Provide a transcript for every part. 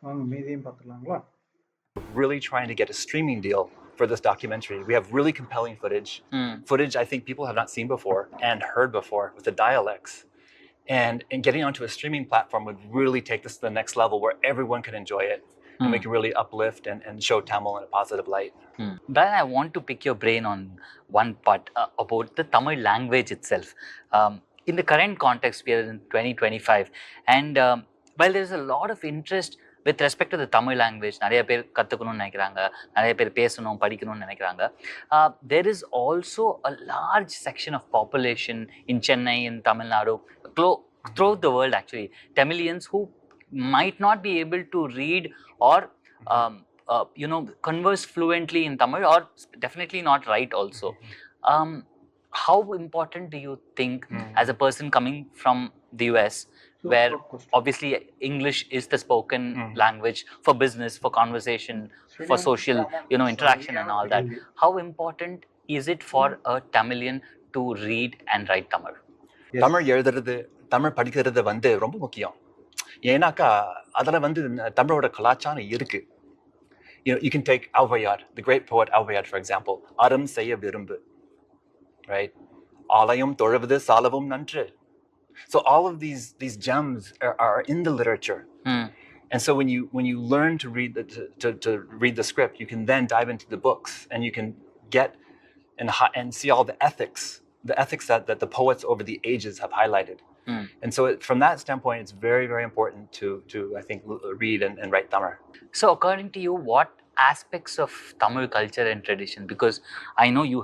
வாங்க மீதியும் பார்த்துடலாங்களா? Really trying to get a streaming deal for this documentary. We have really compelling footage I think people have not seen before and heard before with the dialects. And getting onto a streaming platform would really take this to the next level where everyone can enjoy it and we can really uplift and show Tamil in a positive light. Brian, I want to pick your brain on one part about the Tamil language itself. In the current context, we are in 2025, and while there is a lot of interest with respect to the Tamil language, நிறைய பேர் கற்றுக்கணும்னு நினைக்கிறாங்க, நிறைய பேர் பேசணும் படிக்கணும்னு நினைக்கிறாங்க. There is also a large section of population in Chennai, in Tamil Nadu, throughout the world actually, Tamilians who might not be able to read or converse fluently in Tamil, or definitely not write also. How important do you think, as a person coming from the US, where obviously English is the spoken language for business, for conversation, for social interaction and all that, how important is it for a Tamilian to read and write Tamil? Tamil எழுதுறது தமிழ் படிக்கிறது வந்து ரொம்ப முக்கியம். ஏன்னாக்கா அதில் வந்து தமிழோட கலாச்சாரம் இருக்கு. You can take Avvaiyar, the great poet Avvaiyar, for example. அறம் செய்ய விரும்பு, right? ஆலயம் தொழுவது சாலவும் நன்று. So all of these gems are in the literature. And so when you learn to read to read the script, you can then dive into the books and you can get and see all the ethics that the poets over the ages have highlighted. And so from that standpoint, it's very, very important to I think read and write Tamil. So according to you, what aspects of Tamil culture and tradition, because I know you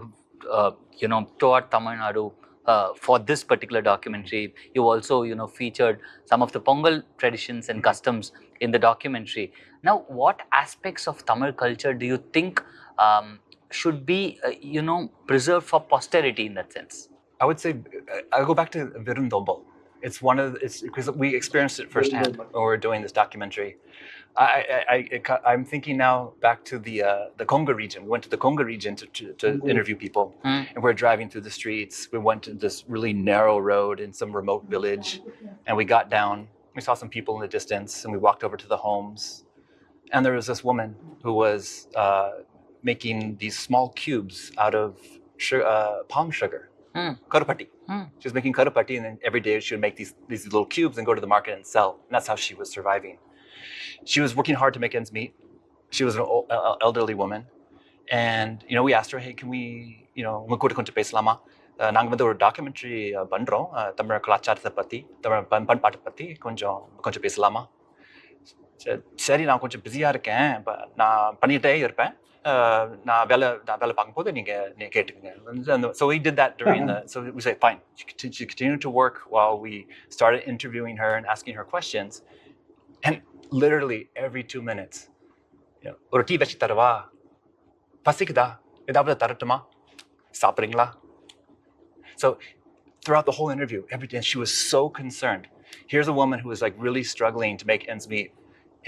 have throughout Tamil Nadu, for this particular documentary, you also featured some of the Pongal traditions and customs in the documentary. Now, what aspects of Tamil culture do you think should be preserved for posterity in that sense? I would say I'll go back to Virundombal. It's because we experienced it firsthand when we were doing this documentary. I'm thinking now back to the Konga region. We went to the Konga region to interview people, and we're driving through the streets. We went to this really narrow road in some remote village, and we got down. We saw some people in the distance, and we walked over to the homes, and there was this woman who was making these small cubes out of palm sugar. Karupatti. She was making karupatti, and then every day she would make these little cubes and go to the market and sell. And that's how she was surviving. She was working hard to make ends meet. She was an elderly woman. And, we asked her, hey, can we, உங்க கூட கொஞ்சம் பேசலாமா? நாங்க வந்து ஒரு documentary பண்றோம் தமிழ் கலாச்சாரத்தை பத்தி, தமிழ் பண்பாட்டை பத்தி கொஞ்சம் பேசலாமா? சரி, நான் கொஞ்சம் பிஸியா இருக்கேன், நான் பண்ணிட்டே இருப்பேன், நான் வேலை பார்க்கும்போது நீங்க கேட்டுக்கங்க. So we did that during so we said fine. She continued to work while we started interviewing her and asking her questions. And literally every 2 minutes, ஒரு டீ வச்சு தரவா, பசிக்குதா, ஏதாவது தரட்டுமா, சாப்பிட்றீங்களா? So throughout the whole interview, every day she was so concerned. Here's a woman who was like really struggling to make ends meet,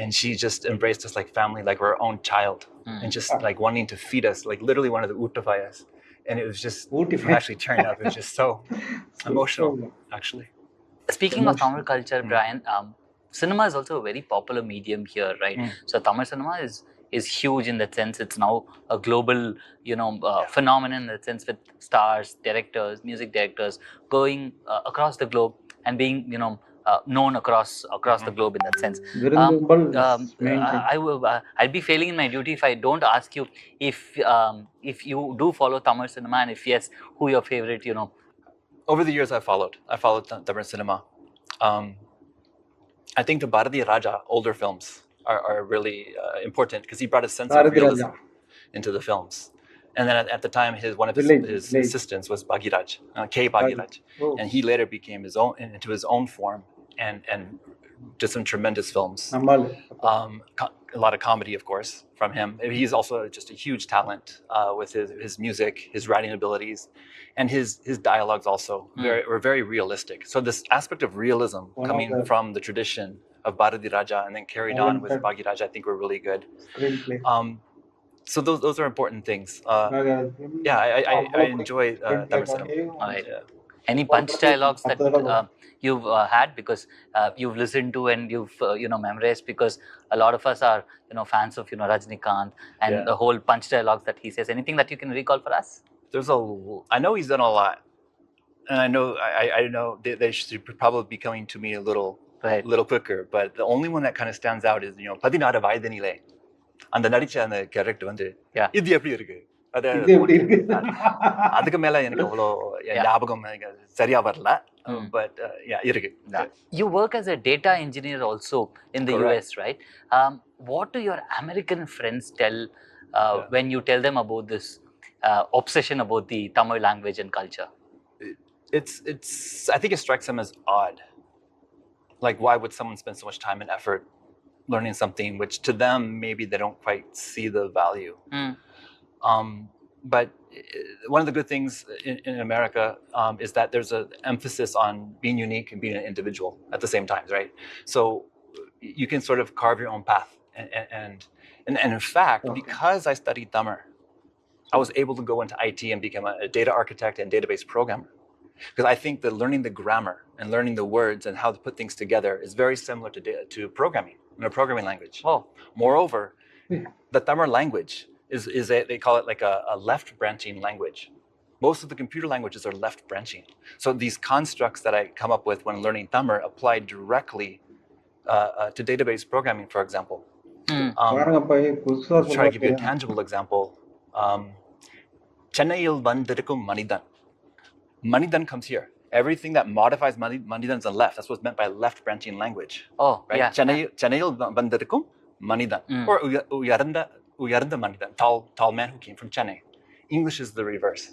and she just embraced us like family, like her own child, and just like wanting to feed us, like literally wanted to utify us. And it was just actually turned up. It was just so emotional, actually. Speaking of Tamil culture, Brian, cinema is also a very popular medium here, right? So Tamil cinema is huge in that sense. It's now a global, phenomenon in that sense, with stars, directors, music directors going across the globe and being, known across the globe in that sense. I'll be failing in my duty if I don't ask you if you do follow Tamil cinema, and if yes, who your favorite, Over the years, I followed Tamil cinema. I think the Bharati Raja older films are really important because he brought a sense of realism into the films. And then at the time, one of his assistants was Bhagiraj, K. Bhagiraj, and he later became into his own form and did some tremendous films. A lot of comedy, of course, from him. He's also just a huge talent with his music, his writing abilities, and his dialogues also were very realistic. So this aspect of realism coming from the tradition of Bharati Raja and then carried on with Bhagiraj, I think were really good. So those are important things. I enjoy Tamil cinema. Any punch dialogues that you've had because you've listened to and you've memorized? Because A lot of us are, fans of, Rajnikant and Yeah. the whole punch dialogues that he says. Anything that you can recall for us? I know he's done a lot, and I know I know they should probably be coming to me a Right. little quicker. But the only one that kind of stands out is பதினாறு வயதினிலே அந்த நடிச்ச அந்த character வந்து Yeah. இது எப்படி இருக்கு அது இது எப்படி இருக்கு? அதுக்கு மேல எனக்கு அவ்வளோ ஞாபகம் எனக்கு சரியா வரல. But இருக்கு. You work as a data engineer also in the Correct. US, right? What do your American friends tell when you tell them about this obsession about the Tamil language and culture? It's I think it strikes them as odd. Like, why would someone spend so much time and effort learning something which to them maybe they don't quite see the value? But one of the good things in America is that there's an emphasis on being unique and being an individual at the same time, right? So you can sort of carve your own path. And in fact, because I studied Tamil, I was able to go into IT and become a data architect and database programmer. Because I think that learning the grammar and learning the words and how to put things together is very similar to programming, in a programming language. Oh. Moreover, the Tamil language is they call it like a left branching language. Most of the computer languages are left branching. So these constructs that I come up with when learning Tamil apply directly to database programming, for example. I'll try to give you a tangible example. Chennaiil vandirukkum Manidan. Manidan comes here. Everything that modifies Manidan is on left. That's what's meant by left branching language. Oh, right? yeah. Chennaiil vandirukkum Manidan. Or uyaranda Manidan, tall man who came from Chennai. English is the reverse,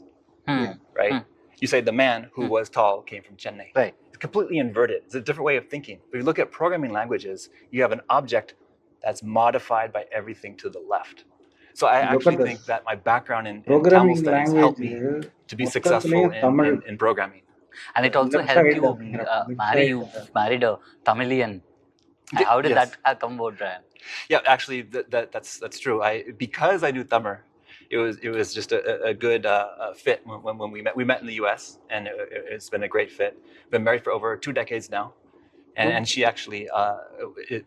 right? You say the man who was tall came from Chennai. Right. It's completely inverted. It's a different way of thinking. If you look at programming languages, you have an object that's modified by everything to the left. So I actually think that my background in Tamil studies helped me to be successful in programming. And it also helped you married a Tamilian. How did that come about, Brian? Yeah, actually, that's true. Because I knew Tamil, it was just a good fit when we met. We met in the U.S. and it's been a great fit. Been married for over 2 decades now, and she actually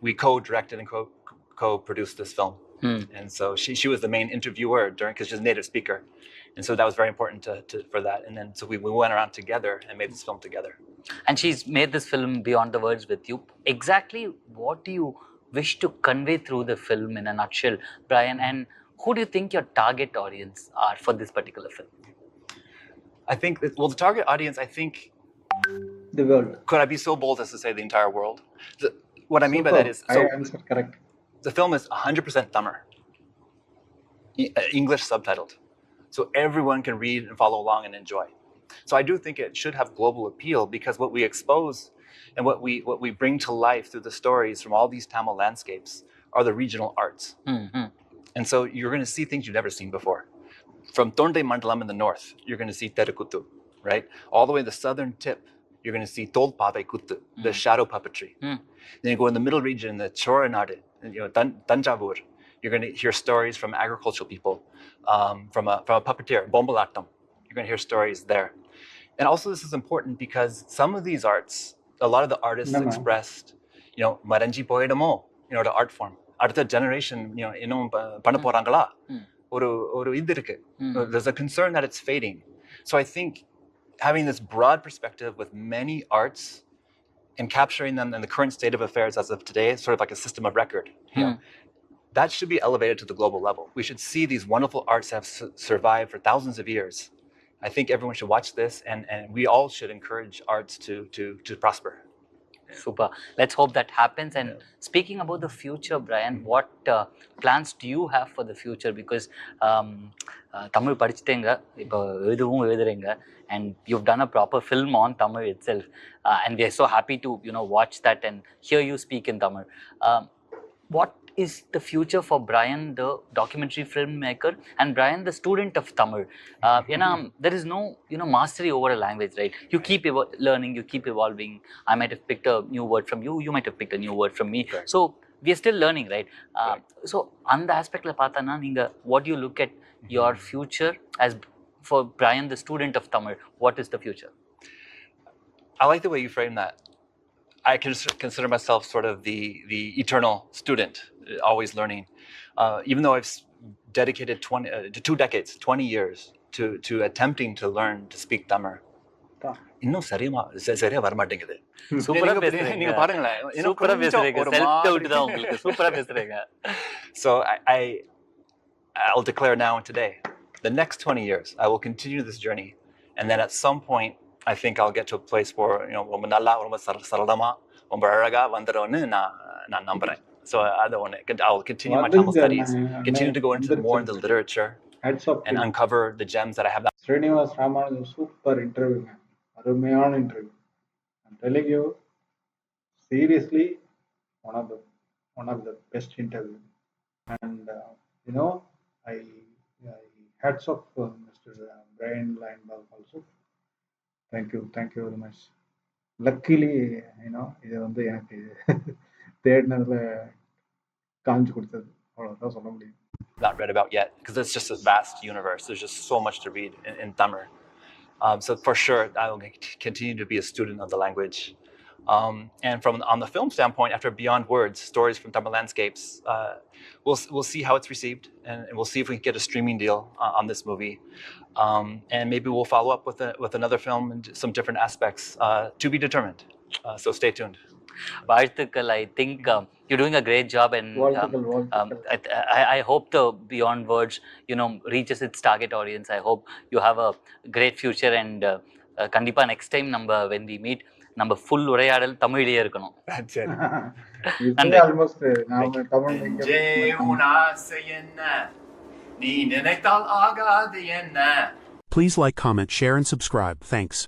we co-directed and co-produced this film. And so she was the main interviewer because she's a native speaker, and so that was very important for that. And then so we went around together and made this film together. And she's made this film Beyond the Words with you. Exactly what do you wish to convey through the film in a nutshell, Brian? And who do you think your target audience are for this particular film? I think the target audience, I think, the world. Could I be so bold as to say the entire world? What I mean by that is, I answered correct. The film is 100% Tamil, English subtitled, so everyone can read and follow along and enjoy. So I do think it should have global appeal because what we expose and what we bring to life through the stories from all these Tamil landscapes are the regional arts. And so you're going to see things you've never seen before. From Thondai Mandalam in the north, you're going to see Terukuttu, right? All the way to the southern tip, you're going to see Tolpavai Kuttu, the shadow puppetry. Then you go in the middle region, the Choranadu, Tanjavur, you're going to hear stories from agricultural people, from a puppeteer, Bombalattam. You're going to hear stories there. And also this is important because some of these arts, a lot of the artists expressed, Maranji Poedamo, the art form. அடுத்த generation, இன்னும் பண்ண போறாங்களா? ஒரு இது இருக்கு. There's a concern that it's fading. So I think having this broad perspective with many arts and capturing them in the current state of affairs as of today, sort of like a system of record, that should be elevated to the global level. We should see these wonderful arts have survived for thousands of years. I think everyone should watch this, and we all should encourage arts to prosper. Super. Let's hope that happens. And speaking about the future, Brian, what plans do you have for the future? Because Tamil படிச்சிட்டேங்க, இப்போ எழுதவும் எழுதுறீங்க, and you've done a proper film on Tamil itself, and we are so happy to watch that and hear you speak in Tamil. What is the future for Brian, the documentary filmmaker, and Brian, the student of Tamil? There is no mastery over a language, right? You keep learning, you keep evolving. I might have picked a new word from you, you might have picked a new word from me. Right. So we are still learning, right? So on the aspect la pathana neenga, what do you look at your future as for Brian, the student of Tamil? What is the future? I like the way you frame that. I consider myself sort of the eternal student, always learning. Even though I've dedicated 2 decades, 20 years to attempting to learn to speak Tamil. இன்னும் சரியா வர மாட்டேங்குது. சூப்பரா பேசுறீங்க. நீங்க பாருங்களேன். சூப்பரா பேசுறீங்க. செல்ஃப் டவுட் தான் உங்களுக்கு. சூப்பரா பேசுறீங்க. So I'll declare now and today, the next 20 years, I will continue this journey, and then at some point, I think I'll get to a place where ரொம்ப நல்லா ரொம்ப சரளமா ரொம்ப அழகா வந்துரும்னு நான் நம்புறேன். So I'll continue my Tamil studies, continue to go into more into literature, and uncover the gems that I have. Srinivas Ramanujam super இன்டர்வியூங்க, அருமையான interview. I'm telling you, seriously, one of the best interview. And I hats off Mr. Brian Leinbach also. Thank you very much. Luckily, இது வந்து எனக்கு தேடினதுல காமிச்சு கொடுத்தது, அவ்வளோதான் சொல்ல முடியும். Not read about yet, because it's just a vast universe. There's just so much to read in Tamil. So for sure, I will continue to be a student of the language. And on the film standpoint, after Beyond Words, Stories from Tamil Landscapes, we'll see how it's received, and we'll see if we can get a streaming deal on this movie. And maybe we'll follow up with another film and some different aspects to be determined. So stay tuned. வாழ்த்துக்கள். I think you're doing a great job, and I hope the Beyond Words reaches its target audience. I hope you have a great future, and கண்டிப்பா next time when we meet நம்ம full உரையாடல் தமிழிலேயே இருக்கணும். இது almost நாம Tamil Please like, comment, share, and subscribe. Thanks.